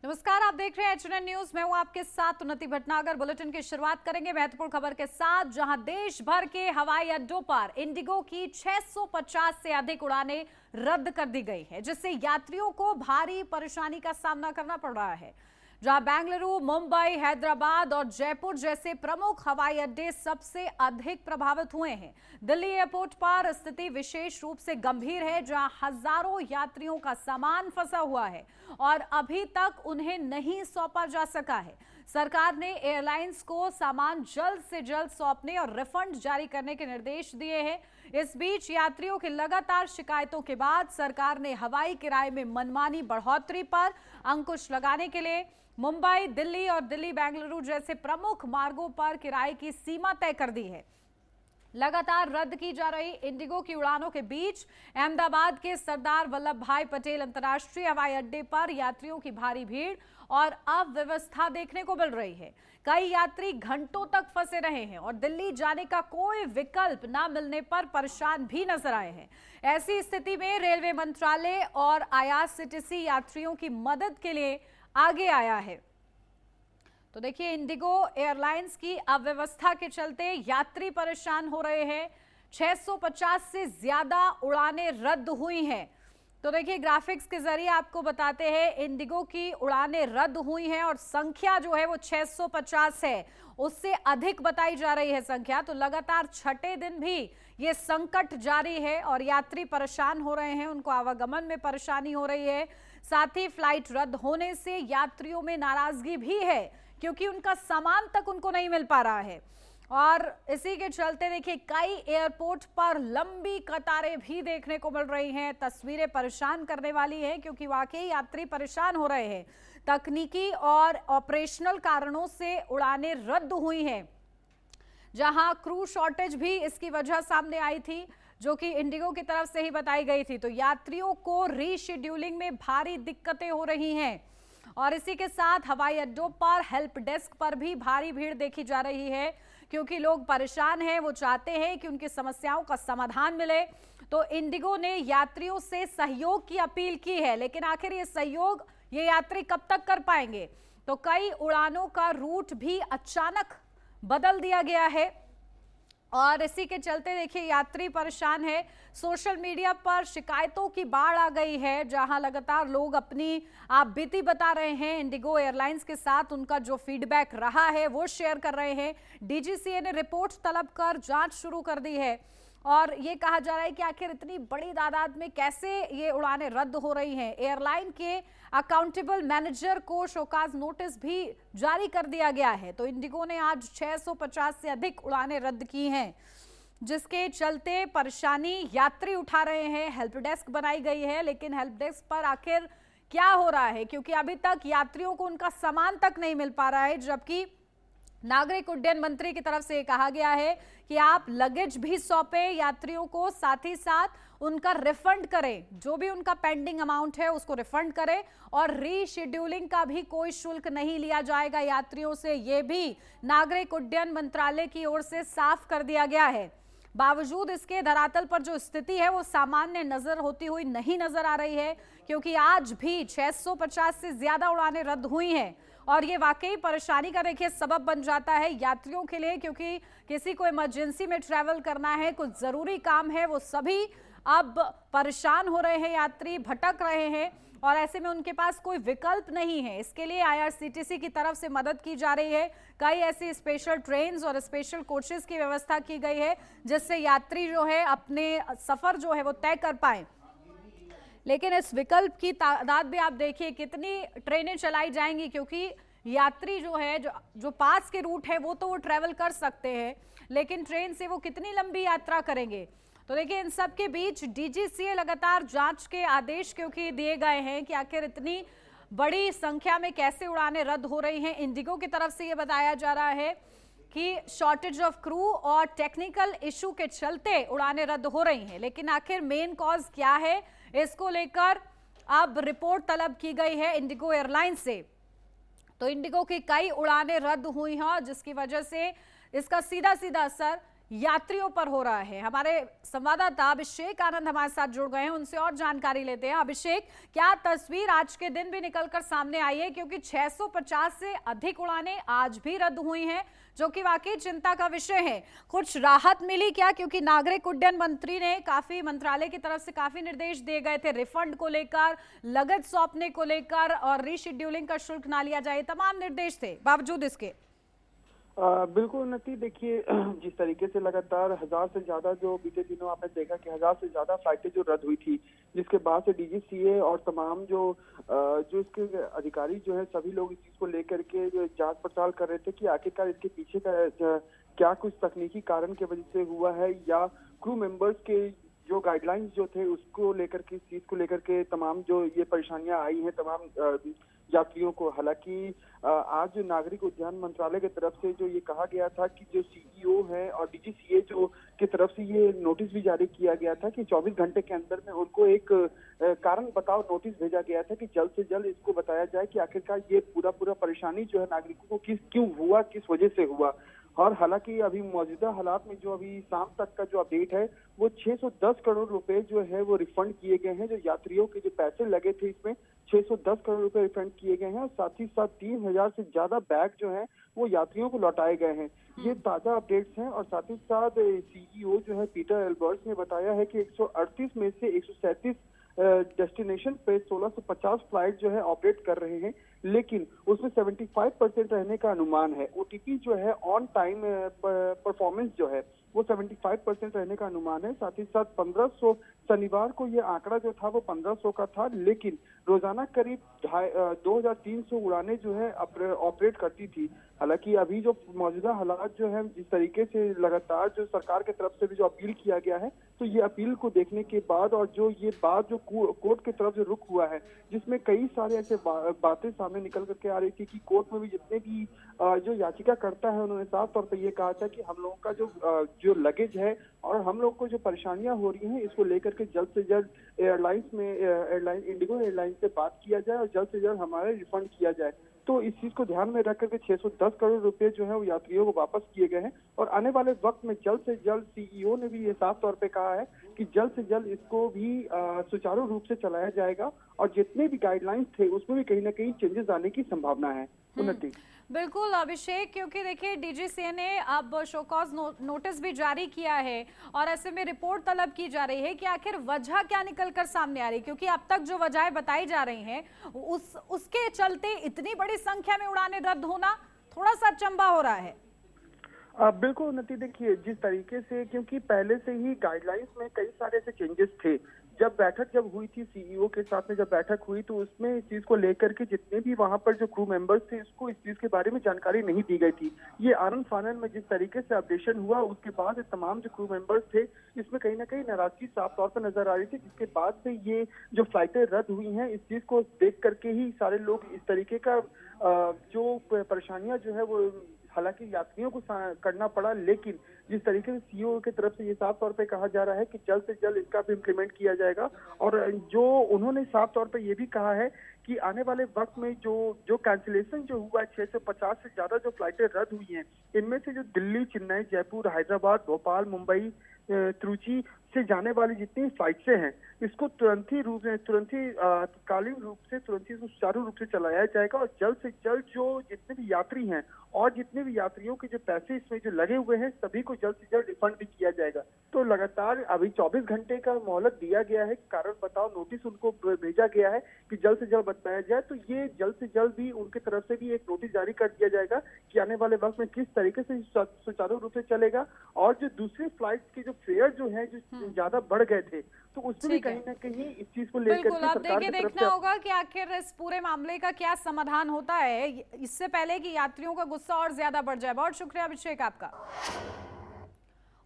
नमस्कार, आप देख रहे हैं एचएनएन न्यूज। मैं हूं आपके साथ उन्नति भटनागर। बुलेटिन की शुरुआत करेंगे महत्वपूर्ण खबर के साथ, जहां देश भर के हवाई अड्डों पर इंडिगो की 650 से अधिक उड़ानें रद्द कर दी गई है, जिससे यात्रियों को भारी परेशानी का सामना करना पड़ रहा है। जहां बेंगलुरु, मुंबई, हैदराबाद और जयपुर जैसे प्रमुख हवाई अड्डे सबसे अधिक प्रभावित हुए हैं। दिल्ली एयरपोर्ट पर स्थिति विशेष रूप से गंभीर है, जहां हजारों यात्रियों का सामान फंसा हुआ है और अभी तक उन्हें नहीं सौंपा जा सका है। सरकार ने एयरलाइंस को सामान जल्द से जल्द सौंपने और रिफंड जारी करने के निर्देश दिए हैं। इस बीच यात्रियों की लगातार शिकायतों के बाद सरकार ने हवाई किराए में मनमानी बढ़ोतरी पर अंकुश लगाने के लिए मुंबई, दिल्ली और दिल्ली बेंगलुरु जैसे प्रमुख मार्गों पर किराए की सीमा तय कर दी है। लगातार रद्द की जा रही इंडिगो की उड़ानों के बीच अहमदाबाद के सरदार वल्लभ भाई पटेल अंतर्राष्ट्रीय हवाई अड्डे पर यात्रियों की भारी भीड़ और अव्यवस्था देखने को मिल रही है। कई यात्री घंटों तक फंसे रहे हैं और दिल्ली जाने का कोई विकल्प न मिलने पर परेशान भी नजर आए हैं। ऐसी स्थिति में रेलवे मंत्रालय और आईआरसीटीसी यात्रियों की मदद के लिए आगे आया है। तो देखिए, इंडिगो एयरलाइंस की अव्यवस्था के चलते यात्री परेशान हो रहे हैं। 650 से ज्यादा उड़ानें रद्द हुई हैं। तो देखिए, ग्राफिक्स के जरिए आपको बताते हैं इंडिगो की उड़ानें रद्द हुई हैं और संख्या जो है वो 650 है, उससे अधिक बताई जा रही है संख्या। तो लगातार छठे दिन भी ये संकट जारी है और यात्री परेशान हो रहे हैं, उनको आवागमन में परेशानी हो रही है। साथ ही फ्लाइट रद्द होने से यात्रियों में नाराजगी भी है, क्योंकि उनका सामान तक उनको नहीं मिल पा रहा है। और इसी के चलते देखिए, कई एयरपोर्ट पर लंबी कतारें भी देखने को मिल रही हैं। तस्वीरें परेशान करने वाली हैं, क्योंकि वाकई यात्री परेशान हो रहे हैं। तकनीकी और ऑपरेशनल कारणों से उड़ानें रद्द हुई हैं, जहां क्रू शॉर्टेज भी इसकी वजह सामने आई थी, जो कि इंडिगो की तरफ से ही बताई गई थी। तो यात्रियों को रीशेड्यूलिंग में भारी दिक्कतें हो रही हैं और इसी के साथ हवाई अड्डों पर हेल्प डेस्क पर भी भारी भीड़ देखी जा रही है, क्योंकि लोग परेशान हैं। वो चाहते हैं कि उनकी समस्याओं का समाधान मिले। तो इंडिगो ने यात्रियों से सहयोग की अपील की है, लेकिन आखिर ये सहयोग ये यात्री कब तक कर पाएंगे? तो कई उड़ानों का रूट भी अचानक बदल दिया गया है और इसी के चलते देखिए, यात्री परेशान है। सोशल मीडिया पर शिकायतों की बाढ़ आ गई है, जहां लगातार लोग अपनी आपबीती बता रहे हैं। इंडिगो एयरलाइंस के साथ उनका जो फीडबैक रहा है वो शेयर कर रहे हैं। डीजीसीए ने रिपोर्ट तलब कर जांच शुरू कर दी है और ये कहा जा रहा है कि आखिर इतनी बड़ी तादाद में कैसे ये उड़ानें रद्द हो रही हैं। एयरलाइन के अकाउंटेबल मैनेजर को शोकाज नोटिस भी जारी कर दिया गया है। तो इंडिगो ने आज 650 से अधिक उड़ानें रद्द की हैं, जिसके चलते परेशानी यात्री उठा रहे हैं। हेल्प डेस्क बनाई गई है, लेकिन हेल्प डेस्क पर आखिर क्या हो रहा है, क्योंकि अभी तक यात्रियों को उनका सामान तक नहीं मिल पा रहा है। जबकि नागरिक उड्डयन मंत्री की तरफ से कहा गया है कि आप लगेज भी सौंपे यात्रियों को, साथ ही साथ उनका रिफंड करें, जो भी उनका पेंडिंग अमाउंट है उसको रिफंड करें और रीशेड्यूलिंग का भी कोई शुल्क नहीं लिया जाएगा यात्रियों से। ये भी नागरिक उड्डयन मंत्रालय की ओर से साफ कर दिया गया है। बावजूद इसके धरातल पर जो स्थिति है वो सामान्य नजर होती हुई नहीं नजर आ रही है, क्योंकि आज भी 650 से ज्यादा उड़ानें रद्द हुई हैं और ये वाकई परेशानी का देखिए सबब बन जाता है यात्रियों के लिए, क्योंकि किसी को इमरजेंसी में ट्रैवल करना है, कुछ जरूरी काम है, वो सभी अब परेशान हो रहे हैं। यात्री भटक रहे हैं और ऐसे में उनके पास कोई विकल्प नहीं है। इसके लिए आईआरसीटीसी की तरफ से मदद की जा रही है। कई ऐसी स्पेशल ट्रेन्स और स्पेशल कोचेस की व्यवस्था की गई है, जिससे यात्री जो है अपने सफर जो है वो तय कर पाए। लेकिन इस विकल्प की तादाद भी आप देखिए, कितनी ट्रेनें चलाई जाएंगी, क्योंकि यात्री जो है जो पास के रूट है वो तो वो ट्रैवल कर सकते हैं, लेकिन ट्रेन से वो कितनी लंबी यात्रा करेंगे। तो देखिए, इन सब के बीच डीजीसीए लगातार जांच के आदेश क्योंकि दिए गए हैं कि आखिर इतनी बड़ी संख्या में कैसे उड़ानें रद्द हो रही हैं। इंडिगो की तरफ से ये बताया जा रहा है कि शॉर्टेज ऑफ क्रू और टेक्निकल इशू के चलते उड़ानें रद्द हो रही हैं, लेकिन आखिर मेन कॉज क्या है, इसको लेकर अब रिपोर्ट तलब की गई है इंडिगो एयरलाइंस से। तो इंडिगो की कई उड़ानें रद्द हुई हैं, जिसकी वजह से इसका सीधा सीधा असर यात्रियों पर हो रहा है। हमारे संवाददाता अभिषेक आनंद हमारे साथ जुड़ गए हैं, उनसे और जानकारी लेते हैं। अभिषेक, क्या तस्वीर आज के दिन भी निकलकर सामने आई है? क्योंकि 650 से अधिक उड़ानें आज भी रद्द हुई हैं, जो कि वाकई चिंता का विषय है। कुछ राहत मिली क्या? क्योंकि नागरिक उड्डयन मंत्री ने काफी, मंत्रालय की तरफ से काफी निर्देश दिए गए थे रिफंड को लेकर, लगत सौंपने को लेकर और रीशेड्यूलिंग का शुल्क ना लिया जाए, तमाम निर्देश थे। बावजूद इसके बिल्कुल उन्नति, देखिए जिस तरीके से लगातार 1000 से ज्यादा, जो बीते दिनों आपने देखा कि 1000 से ज्यादा फ्लाइटें जो रद्द हुई थी, जिसके बाद से डीजीसीए और तमाम जो इसके अधिकारी जो है, सभी लोग इस चीज को लेकर के जो जांच पड़ताल कर रहे थे कि आखिरकार इसके पीछे का क्या कुछ तकनीकी कारण की वजह से हुआ है, या क्रू मेंबर्स के जो गाइडलाइंस जो थे उसको लेकर के, इस चीज को लेकर के तमाम जो ये परेशानियां आई हैं तमाम यात्रियों को। हालांकि आज नागरिक उड्डयन मंत्रालय की तरफ से जो ये कहा गया था कि जो सीईओ है और डीजीसीए जो की तरफ से ये नोटिस भी जारी किया गया था कि 24 घंटे के अंदर में उनको एक कारण बताओ नोटिस भेजा गया था कि जल्द से जल्द इसको बताया जाए कि आखिरकार ये पूरा परेशानी जो है नागरिकों को क्यों हुआ, किस वजह से हुआ। और हालांकि अभी मौजूदा हालात में जो अभी शाम तक का जो अपडेट है, वो 610 करोड़ रुपए जो है वो रिफंड किए गए हैं। जो यात्रियों के जो पैसे लगे थे इसमें 610 करोड़ रुपए रिफंड किए गए हैं, और साथ ही साथ 3000 से ज्यादा बैग जो है वो यात्रियों को लौटाए गए हैं। ये ताजा अपडेट्स हैं। और साथ ही साथ सीईओ जो है पीटर एल्बर्ट्स ने बताया है कि 138 में से 137 डेस्टिनेशन पे 16 से 50 फ्लाइट जो है ऑपरेट कर रहे हैं, लेकिन उसमें 75% रहने का अनुमान है। ओटीपी जो है ऑन टाइम परफॉर्मेंस जो है वो 75% रहने का अनुमान है। साथ ही साथ 1500 शनिवार को ये आंकड़ा जो था वो 1500 का था, लेकिन रोजाना करीब 2300 उड़ानें जो है ऑपरेट करती थी। हालांकि अभी जो मौजूदा हालात जो है, जिस तरीके से लगातार जो सरकार की तरफ से भी जो अपील किया गया है, तो ये अपील को देखने के बाद और जो ये बात जो कोर्ट की तरफ से रुख हुआ है, जिसमें कई सारे ऐसे बातें सामने निकल करके आ रही थी कि कोर्ट में भी जितने भी जो याचिका करता है, उन्होंने साफ तौर पर ये कहा था कि हम लोगों का जो लगेज है और हम लोग को जो परेशानियां हो रही हैं, इसको लेकर के जल्द से जल्द एयरलाइन इंडिगो एयरलाइन से बात किया जाए और जल्द से जल्द हमारे रिफंड किया जाए। तो इस चीज को ध्यान में रख करके 610 करोड़ रुपए जो है वो यात्रियों को वापस किए गए हैं, और आने वाले वक्त में जल्द से जल्द, सीईओ ने भी ये साफ तौर पे कहा है कि जल्द से जल्द इसको भी सुचारू रूप से चलाया जाएगा, और जितने भी गाइडलाइंस थे उसमें भी कहीं ना कहीं चेंजेस आने की संभावना है। उन्नति, बिल्कुल अभिषेक, क्योंकि देखिए डीजीसीए ने अब शोकॉज नोटिस भी जारी किया है और ऐसे में रिपोर्ट तलब की जा रही है कि आखिर वजह क्या निकलकर सामने आ रही है, क्योंकि अब तक जो वजहें बताई जा रही हैं उसके चलते इतनी बड़ी संख्या में उड़ानें रद्द होना थोड़ा सा अचंभा हो रहा है। बिल्कुल उन्नति, देखिए जिस तरीके से, क्योंकि पहले से ही गाइडलाइंस में कई सारे ऐसे चेंजेस थे। जब हुई थी सीईओ के साथ में जब बैठक हुई, तो उसमें इस चीज को लेकर के जितने भी वहां पर जो क्रू मेंबर्स थे, इसको इस चीज के बारे में जानकारी नहीं दी गई थी। ये आनंद फानन में जिस तरीके से अपडेशन हुआ, उसके बाद तमाम जो क्रू मेंबर्स थे, इसमें कहीं ना कहीं नाराजगी साफ तौर पर नजर आ रही थी, जिसके बाद से ये जो फ्लाइटें रद्द हुई हैं, इस चीज को देख करके ही सारे लोग इस तरीके का जो परेशानियां जो है वो हालांकि यात्रियों को करना पड़ा, लेकिन जिस तरीके से सीईओ की तरफ से ये साफ तौर पे कहा जा रहा है कि जल्द से जल्द इसका भी इम्प्लीमेंट किया जाएगा। और जो उन्होंने साफ तौर पे ये भी कहा है कि आने वाले वक्त में जो कैंसिलेशन जो हुआ है, 650 से ज्यादा जो फ्लाइटें रद्द हुई हैं, इनमें से जो दिल्ली, चेन्नई, जयपुर, हैदराबाद, भोपाल, मुंबई, त्रिची से जाने वाली जितनी फ्लाइट्स हैं, इसको तुरंत ही तत्कालीन रूप से सुचारू रूप से चलाया जाएगा, और जल्द से जल्द जो जितने भी यात्री हैं और जितने भी यात्रियों के जो पैसे इसमें जो लगे हुए हैं, सभी को जल्द से जल्द रिफंड भी किया जाएगा। तो लगातार अभी 24 घंटे का मोहलत दिया गया है, कारण बताओ नोटिस उनको भेजा गया है कि जल्द से जल्द बताया जाए। तो ये जल्द से जल्द भी उनकी तरफ से भी एक नोटिस जारी कर दिया जाएगा कि आने वाले वक्त में किस तरीके से सुचारू रूप से चलेगा, और जो दूसरी फ्लाइट के जो फेयर जो है जो ज्यादा बढ़ गए थे, तो उसमें भी कहीं ना कहीं इस चीज को लेकर बिल्कुल, अब देखिए देखना होगा कि आखिर इस पूरे मामले का क्या समाधान होता है, इससे पहले कि यात्रियों का गुस्सा और ज्यादा बढ़ जाए। बहुत शुक्रिया अभिषेक आपका।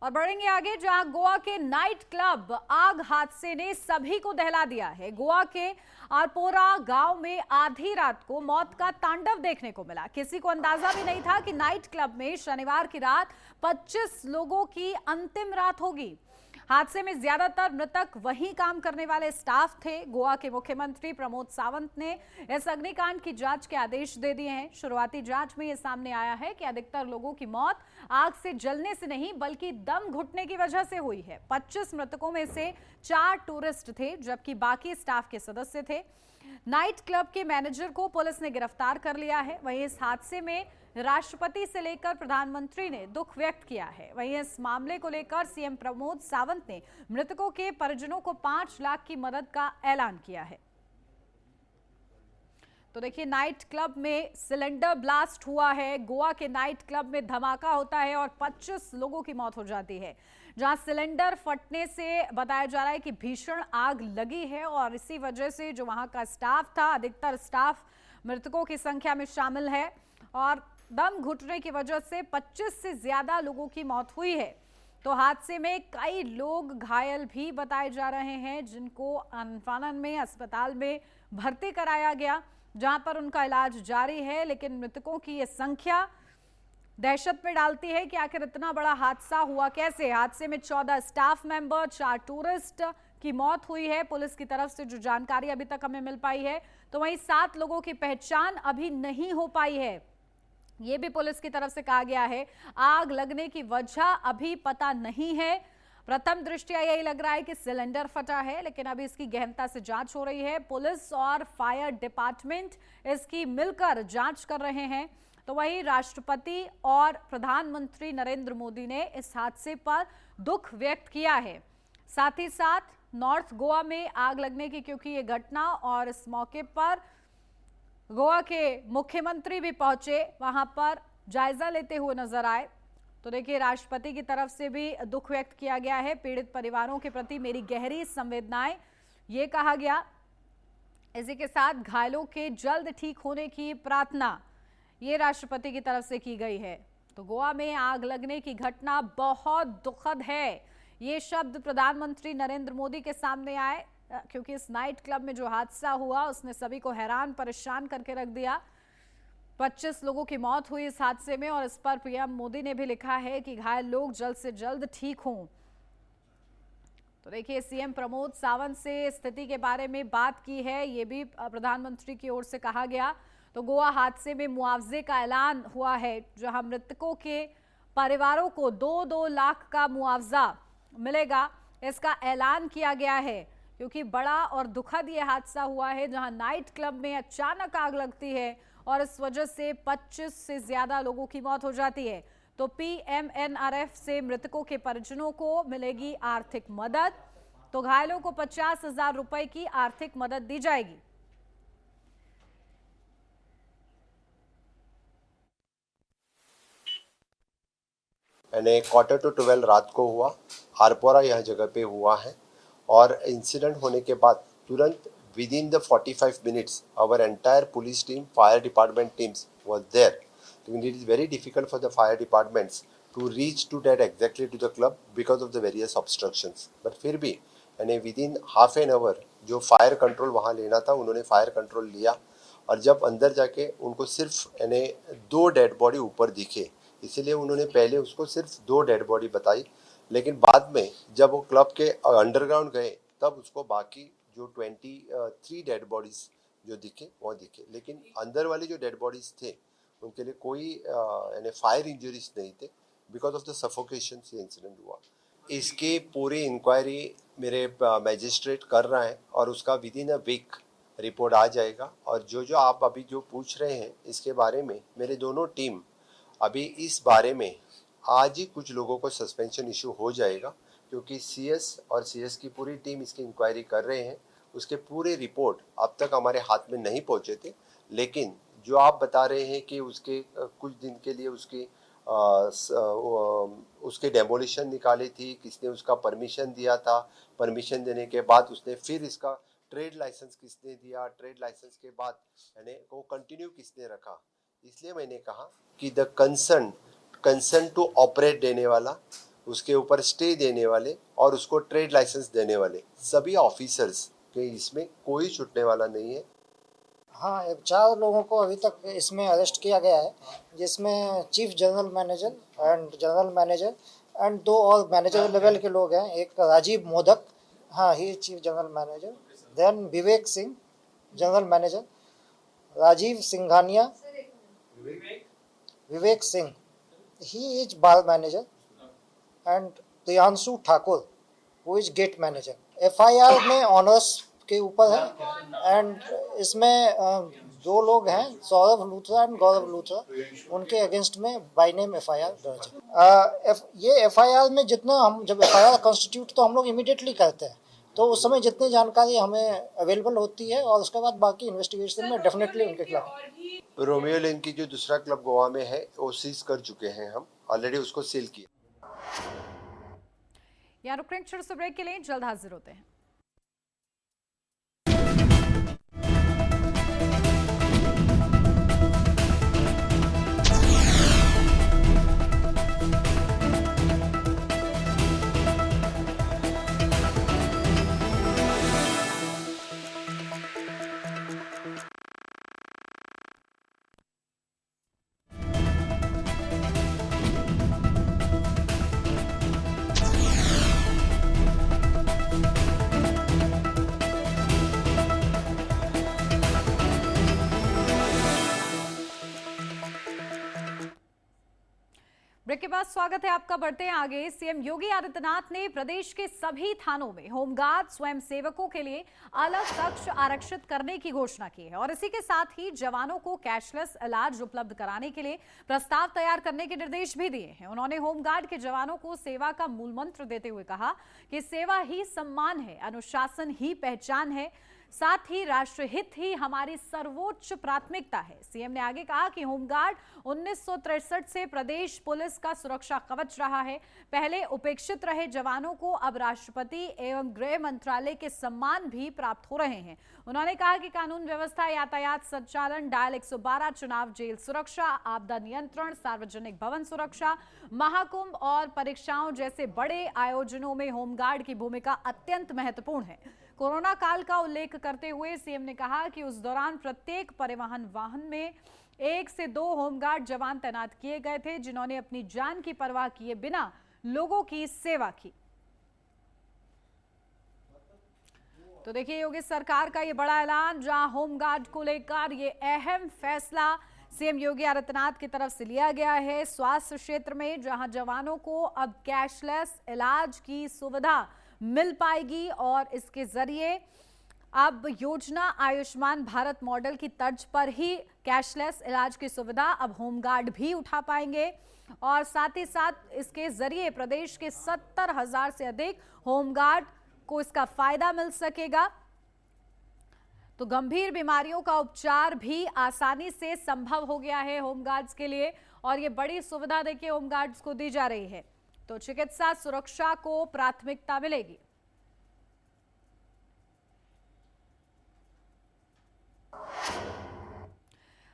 और बढ़ेंगे आगे, जहां गोवा के नाइट क्लब आग हादसे ने सभी को दहला दिया है। गोवा के आरपोरा गांव में आधी रात को मौत का तांडव देखने को मिला। किसी को अंदाजा भी नहीं था कि नाइट क्लब में शनिवार की रात 25 लोगों की अंतिम रात होगी। हादसे में ज्यादातर मृतक वहीं काम करने वाले स्टाफ थे। गोवा के मुख्यमंत्री प्रमोद सावंत ने इस अग्निकांड की जांच के आदेश दे दिए हैं। शुरुआती जांच में यह सामने आया है कि अधिकतर लोगों की मौत आग से जलने से नहीं बल्कि दम घुटने की वजह से हुई है। 25 मृतकों में से 4 टूरिस्ट थे जबकि बाकी स्टाफ के सदस्य थे। नाइट क्लब के मैनेजर को पुलिस ने गिरफ्तार कर लिया है। वहीं इस हादसे में राष्ट्रपति से लेकर प्रधानमंत्री ने दुख व्यक्त किया है। वहीं इस मामले को लेकर सीएम प्रमोद सावंत ने मृतकों के परिजनों को 5 लाख की मदद का ऐलान किया है। तो देखिए, नाइट क्लब में सिलेंडर ब्लास्ट हुआ है। गोवा के नाइट क्लब में धमाका होता है और 25 लोगों की मौत हो जाती है, जहां सिलेंडर फटने से बताया जा रहा है कि भीषण आग लगी है और इसी वजह से जो वहां का स्टाफ था, अधिकतर स्टाफ मृतकों की संख्या में शामिल है और दम घुटने की वजह से 25 से ज्यादा लोगों की मौत हुई है। तो हादसे में कई लोग घायल भी बताए जा रहे हैं, जिनको अनफानन में अस्पताल में भर्ती कराया गया, जहां पर उनका इलाज जारी है। लेकिन मृतकों की यह संख्या दहशत में डालती है कि आखिर इतना बड़ा हादसा हुआ कैसे। हादसे में 14 स्टाफ मेंबर, 4 टूरिस्ट की मौत हुई है। पुलिस की तरफ से जो जानकारी अभी तक हमें मिल पाई है, तो वहीं 7 लोगों की पहचान अभी नहीं हो पाई है। यह भी पुलिस की तरफ से कहा गया है। आग लगने की वजह अभी पता नहीं है। प्रथम दृष्टया यही लग रहा है कि सिलेंडर फटा है, लेकिन अभी इसकी गहनता से जांच हो रही है। पुलिस और फायर डिपार्टमेंट इसकी मिलकर जांच कर रहे हैं। तो वहीं राष्ट्रपति और प्रधानमंत्री नरेंद्र मोदी ने इस हादसे पर दुख व्यक्त किया है। साथ ही साथ नॉर्थ गोवा में आग लगने की क्योंकि ये घटना, और इस मौके पर गोवा के मुख्यमंत्री भी पहुंचे, वहां पर जायजा लेते हुए नजर आए। तो देखिए, राष्ट्रपति की तरफ से भी दुख व्यक्त किया गया है। पीड़ित परिवारों के प्रति मेरी गहरी संवेदनाएं, ये कहा गया। इसी के साथ घायलों के जल्द ठीक होने की प्रार्थना ये राष्ट्रपति की तरफ से की गई है। तो गोवा में आग लगने की घटना बहुत दुखद है, ये शब्द प्रधानमंत्री नरेंद्र मोदी के सामने आए, क्योंकि इस नाइट क्लब में जो हादसा हुआ उसने सभी को हैरान परेशान करके रख दिया। 25 लोगों की मौत हुई इस हादसे में और इस पर पीएम मोदी ने भी लिखा है कि घायल लोग जल्द से जल्द ठीक हों। तो देखिए, सीएम प्रमोद सावंत से स्थिति के बारे में बात की है, ये भी प्रधानमंत्री की ओर से कहा गया। तो गोवा हादसे में मुआवजे का ऐलान हुआ है, जहां मृतकों के परिवारों को 2-2 लाख का मुआवजा मिलेगा, इसका ऐलान किया गया है। क्योंकि बड़ा और दुखद ये हादसा हुआ है, जहां नाइट क्लब में अचानक आग लगती है और इस वजह से 25 से ज्यादा लोगों की मौत हो जाती है। तो पीएमएनआरएफ से मृतकों के परिजनों को मिलेगी आर्थिक मदद। तो घायलों को 50,000 रुपए की आर्थिक मदद दी जाएगी। यानी 11:45 रात को हुआ, आरपोरा यह जगह पे हुआ है। और इंसिडेंट होने के बाद तुरंत within the 45 minutes our entire police team, fire department teams was there. It is very difficult for the fire departments to reach to that exactly to the club because of the various obstructions. But फिर भी यानी within half an hour जो fire control वहाँ लेना था उन्होंने fire control लिया। और जब अंदर जाके उनको सिर्फ यानी 2 डेड बॉडी ऊपर दिखे, इसीलिए उन्होंने पहले उसको सिर्फ 2 डेड बॉडी बताई। लेकिन बाद में जब वो क्लब के अंडरग्राउंड गए तब उसको बाकी जो 23 डेड बॉडीज जो दिखे वो दिखे। लेकिन अंदर वाले जो डेड बॉडीज थे उनके लिए कोई यानी फायर इंजरीज नहीं थे, बिकॉज ऑफ द सफोकेशन से इंसिडेंट हुआ। इसकी पूरी इंक्वायरी मेरे मैजिस्ट्रेट कर रहा है और उसका within a week report आ जाएगा। और जो आप अभी जो पूछ रहे हैं इसके बारे में, मेरे दोनों टीम अभी इस बारे में आज ही कुछ लोगों को सस्पेंशन इशू हो जाएगा, क्योंकि सीएस और सीएस की पूरी टीम इसकी इंक्वायरी कर रहे हैं। उसके पूरे रिपोर्ट अब तक हमारे हाथ में नहीं पहुंचे थे, लेकिन जो आप बता रहे हैं कि उसके कुछ दिन के लिए उसके डेमोलिशन निकाली थी, किसने उसका परमिशन दिया था, परमिशन देने के बाद उसने फिर इसका ट्रेड लाइसेंस किसने दिया, ट्रेड लाइसेंस के बाद यानी वो कंटिन्यू किसने रखा। इसलिए मैंने कहा कि द कंसर्न टू ऑपरेट देने वाला, उसके ऊपर स्टे देने वाले और उसको ट्रेड लाइसेंस देने वाले सभी ऑफिसर्स के इसमें कोई छूटने वाला नहीं है। हाँ, 4 लोगों को अभी तक इसमें अरेस्ट किया गया है, जिसमें chief general manager and general manager and 2 और मैनेजर लेवल के लोग हैं, एक राजीव मोदक, हाँ he chief general manager, then Vivek Singh general manager, Rajeev Singhania, Vivek Singh he is bar manager, and Priyanshu Thakur वो इज गेट मैनेजर। एफआईआर में ऑनर्स के ऊपर है एंड इसमें 2 लोग हैं, सौरभ लूथरा एंड गौरव लूथरा, उनके अगेंस्ट में बाय नेम एफआईआर दर्ज है। ये एफआईआर में जितना हम जब एफआईआर कॉन्स्टिट्यूट तो हम लोग इमीडिएटली करते हैं, तो उस समय जितनी जानकारी हमें अवेलेबल होती है और उसके बाद बाकी इन्वेस्टिगेशन में डेफिनेटली उनके खिलाफ। रोमियो लेन की जो दूसरा क्लब गोवा में है वो सीज कर चुके हैं, हम ऑलरेडी उसको सील किया। यहाँ रुक रहे छोटे से ब्रेक के लिए, जल्द हाजिर होते हैं। ब्रेक के बाद स्वागत है आपका। बढ़ते हैं आगे। सीएम योगी आदित्यनाथ ने प्रदेश के सभी थानों में होमगार्ड स्वयं सेवकों के लिए अलग कक्ष आरक्षित करने की घोषणा की है और इसी के साथ ही जवानों को कैशलेस इलाज उपलब्ध कराने के लिए प्रस्ताव तैयार करने के निर्देश भी दिए हैं। उन्होंने होमगार्ड के जवानों को सेवा का मूल मंत्र देते हुए कहा कि सेवा ही सम्मान है, अनुशासन ही पहचान है, साथ ही राष्ट्रहित ही हमारी सर्वोच्च प्राथमिकता है। सीएम ने आगे कहा कि होमगार्ड 1963 से प्रदेश पुलिस का सुरक्षा कवच रहा है। पहले उपेक्षित रहे जवानों को अब राष्ट्रपति एवं गृह मंत्रालय के सम्मान भी प्राप्त हो रहे हैं। उन्होंने कहा कि कानून व्यवस्था, यातायात संचालन, डायल 112, चुनाव जेल सुरक्षा, आपदा नियंत्रण, सार्वजनिक भवन सुरक्षा, महाकुंभ और परीक्षाओं जैसे बड़े आयोजनों में होमगार्ड की भूमिका अत्यंत महत्वपूर्ण है। कोरोना काल का उल्लेख करते हुए सीएम ने कहा कि उस दौरान प्रत्येक परिवहन वाहन में 1 से 2 होमगार्ड जवान तैनात किए गए थे, जिन्होंने अपनी जान की परवाह किए बिना लोगों की सेवा की। तो देखिए योगी सरकार का ये बड़ा ऐलान, जहां होमगार्ड को लेकर ये अहम फैसला सीएम योगी आदित्यनाथ की तरफ से लिया गया है। स्वास्थ्य क्षेत्र में जहां जवानों को अब कैशलेस इलाज की सुविधा मिल पाएगी और इसके जरिए अब योजना आयुष्मान भारत मॉडल की तर्ज पर ही कैशलेस इलाज की सुविधा अब होमगार्ड भी उठा पाएंगे और साथ ही साथ इसके जरिए प्रदेश के 70,000 से अधिक होमगार्ड को इसका फायदा मिल सकेगा। तो गंभीर बीमारियों का उपचार भी आसानी से संभव हो गया है होमगार्ड्स के लिए और ये बड़ी सुविधा देखिए होमगार्ड्स को दी जा रही है। तो चिकित्सा सुरक्षा को प्राथमिकता मिलेगी।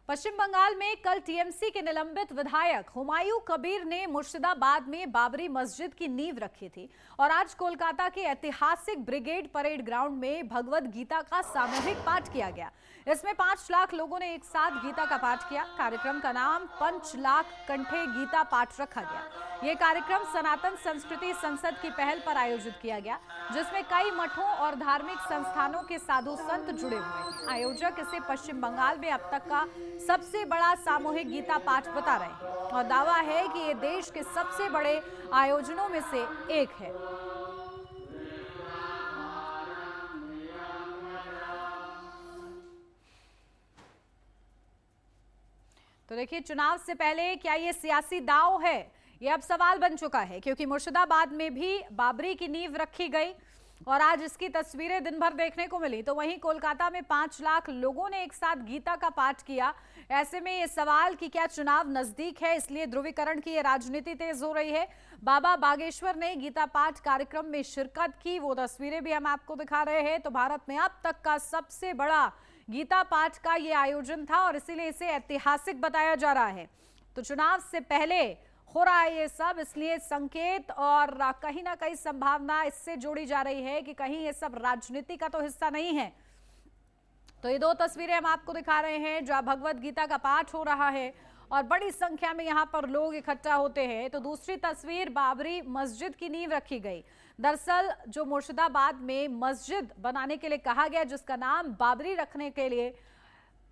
पश्चिम बंगाल में कल टीएमसी के निलंबित विधायक हुमायूं कबीर ने मुर्शिदाबाद में बाबरी मस्जिद की नींव रखी थी और आज कोलकाता के ऐतिहासिक ब्रिगेड परेड ग्राउंड में भगवद गीता का सामूहिक पाठ किया गया। इसमें 5 लाख लोगों ने एक साथ गीता का पाठ किया। कार्यक्रम का नाम 5 लाख कंठे गीता पाठ रखा गया। ये कार्यक्रम सनातन संस्कृति संसद की पहल पर आयोजित किया गया, जिसमें कई मठों और धार्मिक संस्थानों के साधु संत जुड़े हुए हैं। आयोजक इसे पश्चिम बंगाल में अब तक का सबसे बड़ा सामूहिक गीता पाठ बता रहे हैं और दावा है कि ये देश के सबसे बड़े आयोजनों में से एक है। तो देखिए चुनाव से पहले क्या ये सियासी दांव है, ये अब सवाल बन चुका है, क्योंकि मुर्शिदाबाद में भी बाबरी की नींव रखी गई और आज इसकी तस्वीरें दिन भर देखने को मिली। तो वहीं कोलकाता में 5 लाख लोगों ने एक साथ गीता का पाठ किया। ऐसे में ये सवाल कि क्या चुनाव नजदीक है, इसलिए ध्रुवीकरण की ये राजनीति तेज हो रही है। बाबा बागेश्वर ने गीता पाठ कार्यक्रम में शिरकत की, वो तस्वीरें भी हम आपको दिखा रहे हैं। तो भारत में अब तक का सबसे बड़ा गीता पाठ का ये आयोजन था और इसीलिए इसे ऐतिहासिक बताया जा रहा है। तो चुनाव से पहले हो रहा है ये सब, इसलिए संकेत और कहीं ना कहीं संभावना इससे जोड़ी जा रही है कि कहीं ये सब राजनीति का तो हिस्सा नहीं है। तो ये 2 तस्वीरें हम आपको दिखा रहे हैं जहां भगवद गीता का पाठ हो रहा है और बड़ी संख्या में यहां पर लोग इकट्ठा होते हैं। तो दूसरी तस्वीर, बाबरी मस्जिद की नींव रखी गई। दरअसल जो मुर्शिदाबाद में मस्जिद बनाने के लिए कहा गया, जिसका नाम बाबरी रखने के लिए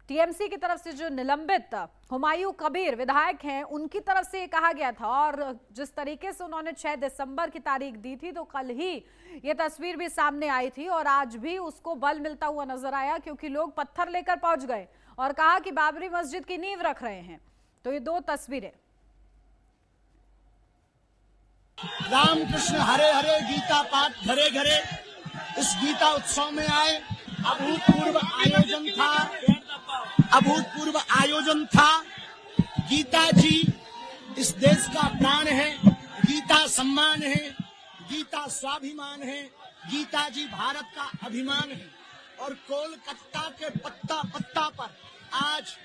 टीएमसी की तरफ से जो निलंबित हुमायूं कबीर विधायक हैं, उनकी तरफ से ये कहा गया था। और जिस तरीके से उन्होंने 6 दिसंबर की तारीख दी थी, तो कल ही ये तस्वीर भी सामने आई थी और आज भी उसको बल मिलता हुआ नजर आया, क्योंकि लोग पत्थर लेकर पहुंच गए और कहा कि बाबरी मस्जिद की नींव रख रहे हैं। तो ये दो तस्वीरें। रामकृष्ण हरे हरे गीता पाठ घरे घरे इस गीता उत्सव में आए। अभूतपूर्व आयोजन था। गीता जी इस देश का प्राण है, गीता सम्मान है, गीता स्वाभिमान है, गीता जी भारत का अभिमान है। और कोलकाता के पत्ता पत्ता पर आज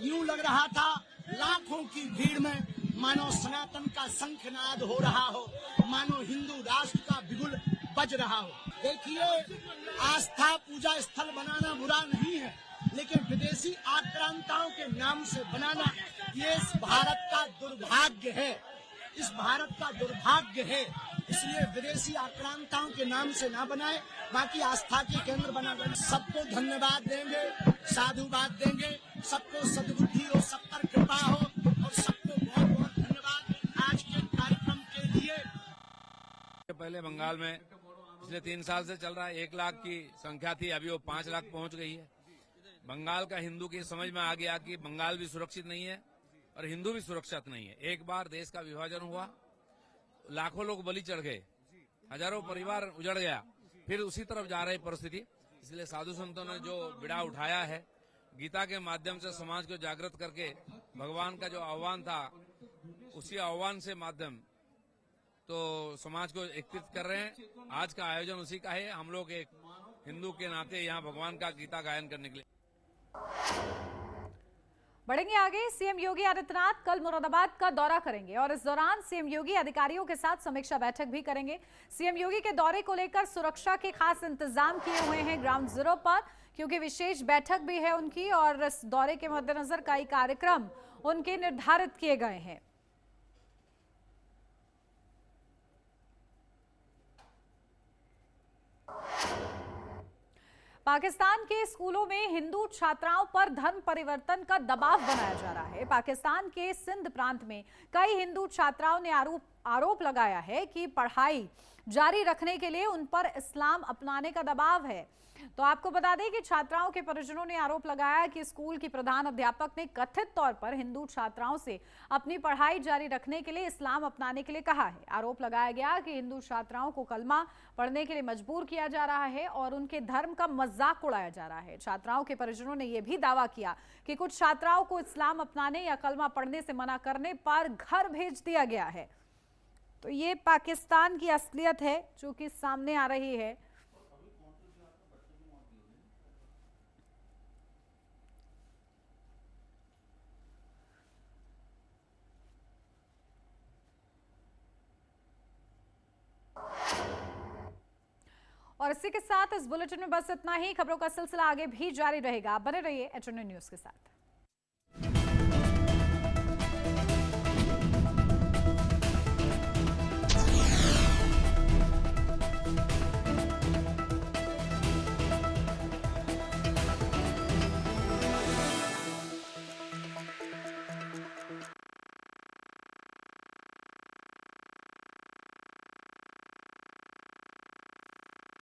यूं लग रहा था लाखों की भीड़ में मानो सनातन का शंखनाद हो रहा हो, मानो हिंदू राष्ट्र का बिगुल बज रहा हो। देखिए, आस्था पूजा स्थल बनाना बुरा नहीं है, लेकिन विदेशी आक्रांताओं के नाम से बनाना ये इस भारत का दुर्भाग्य है, इस भारत का दुर्भाग्य है। इसलिए विदेशी आक्रांताओं के नाम से ना बनाए, बाकी आस्था के केंद्र बना दें। सबको धन्यवाद देंगे, साधुवाद देंगे, सबको सद्बुद्धि और सब पर कृपा हो, और सबको बहुत बहुत धन्यवाद आज के कार्यक्रम के लिए। पहले बंगाल में पिछले 3 साल से चल रहा है, 1 लाख की संख्या थी, अभी वो 5 लाख पहुंच गई है। बंगाल का हिंदू की समझ में आ गया कि बंगाल भी सुरक्षित नहीं है और हिंदू भी सुरक्षित नहीं है। एक बार देश का विभाजन हुआ, लाखों लोग बलि चढ़ गए, हजारों परिवार उजड़ गया, फिर उसी तरफ जा रही परिस्थिति। इसलिए साधु संतों ने जो बिड़ा उठाया है, गीता के माध्यम से समाज को जागृत करके भगवान का जो आह्वान था, उसी आह्वान से माध्यम तो समाज को एकत्रित कर रहे हैं। आज का आयोजन उसी का है। हम लोग एक हिंदू के नाते यहाँ भगवान का गीता गायन करने के लिए बढ़ेंगे आगे। सीएम योगी आदित्यनाथ कल मुरादाबाद का दौरा करेंगे और इस दौरान सीएम योगी अधिकारियों के साथ समीक्षा बैठक भी करेंगे। सीएम योगी के दौरे को लेकर सुरक्षा के खास इंतजाम किए हुए हैं ग्राउंड जीरो पर, क्योंकि विशेष बैठक भी है उनकी और इस दौरे के मद्देनजर कई कार्यक्रम उनके निर्धारित किए गए हैं। पाकिस्तान के स्कूलों में हिंदू छात्राओं पर धर्म परिवर्तन का दबाव बनाया जा रहा है। पाकिस्तान के सिंध प्रांत में कई हिंदू छात्राओं ने आरोप लगाया है कि पढ़ाई जारी रखने के लिए उन पर इस्लाम अपनाने का दबाव है। तो आपको बता दें कि छात्राओं के परिजनों ने आरोप लगाया कि स्कूल की प्रधान अध्यापक ने कथित तौर पर हिंदू छात्राओं से अपनी पढ़ाई जारी रखने के लिए इस्लाम अपनाने के लिए कहा है। आरोप लगाया गया कि हिंदू छात्राओं को कलमा पढ़ने के लिए मजबूर किया जा रहा है और उनके धर्म का मजाक उड़ाया जा रहा है। छात्राओं के परिजनों ने यह भी दावा किया कि कुछ छात्राओं को इस्लाम अपनाने या कलमा पढ़ने से मना करने पर घर भेज दिया गया है। तो ये पाकिस्तान की असलियत है जो कि सामने आ रही है। और इसी के साथ इस बुलेटिन में बस इतना ही। खबरों का सिलसिला आगे भी जारी रहेगा। बने रहिए एचएनएन न्यूज के साथ।